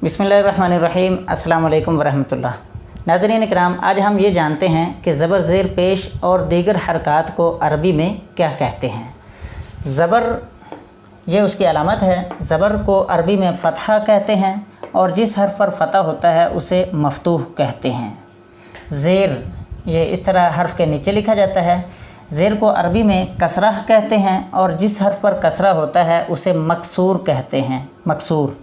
बिस्मिल्लाहिर्रहमानिर्रहीम। अस्सलाम वालेकुम वरहमतुल्लाह। नाज़रीन इकराम, आज हम ये जानते हैं कि ज़बर ज़ेर पेश और दीगर हरकत को अरबी में क्या कहते हैं। ज़बर ये उसकी अलामत है। ज़बर को अरबी में फ़तहा कहते हैं और जिस हर्फ पर फ़तह होता है उसे मफ़तूह कहते हैं। ज़ेर ये इस तरह हर्फ के नीचे लिखा जाता है। ज़ेर को अरबी में कसरा कहते हैं और जिस हर्फ पर कसरा होता है उसे मकसूर कहते हैं। मकसूर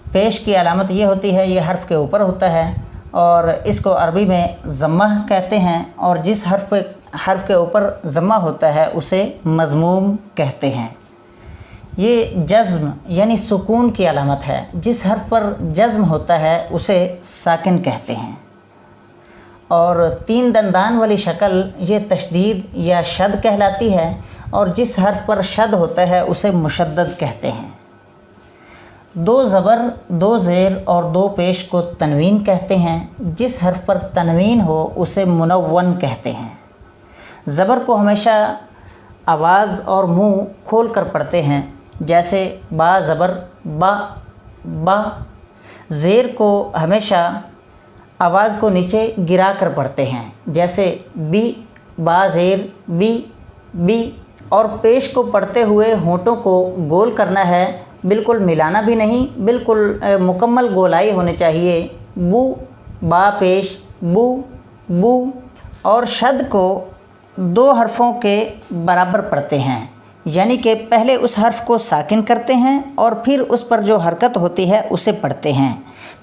पेश की अलामत ये होती है, ये हर्फ के ऊपर होता है और इसको अरबी में ज़म्मा कहते हैं और जिस हर्फ के ऊपर ज़म्मा होता है उसे मज़मूम कहते हैं। ये जज़्म यानी सुकून की अलामत है। जिस हर्फ पर जज़्म होता है उसे साकिन कहते हैं। और तीन दंदान वाली शक्ल ये तशदीद या शद कहलाती है और जिस हर्फ पर शद होता है उसे मुशद्दद कहते हैं। दो ज़बर, दो ज़ेर और दो पेश को तनवीन कहते हैं। जिस हर्फ पर तनवीन हो उसे मुनव्वन कहते हैं। ज़बर को हमेशा आवाज़ और मुंह खोल कर पढ़ते हैं, जैसे बा ज़बर बा बा। ज़ेर को हमेशा आवाज़ को नीचे गिरा कर पढ़ते हैं, जैसे बी बा ज़ेर बी बी। और पेश को पढ़ते हुए होंठों को गोल करना है, बिल्कुल मिलाना भी नहीं, बिल्कुल मुकम्मल गोलाई होनी चाहिए। बू बा पेश बू बू। और शद को दो हर्फ़ों के बराबर पढ़ते हैं, यानी कि पहले उस हर्फ को साकिन करते हैं और फिर उस पर जो हरकत होती है उसे पढ़ते हैं।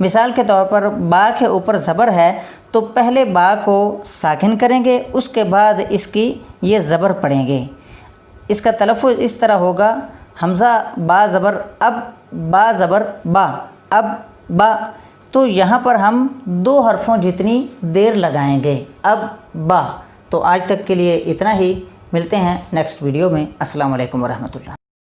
मिसाल के तौर पर बा के ऊपर ज़बर है तो पहले बा को साकिन करेंगे, उसके बाद इसकी ये ज़बर पढ़ेंगे। इसका तलफ़्फ़ुज़ इस तरह होगा, हमज़ा बा ज़बर अब, बा ज़बर बा अब बा। तो यहाँ पर हम दो हर्फ़ों जितनी देर लगाएंगे, अब बा। तो आज तक के लिए इतना ही। मिलते हैं नेक्स्ट वीडियो में। अस्सलाम वालेकुम वरहमतुल्लाह।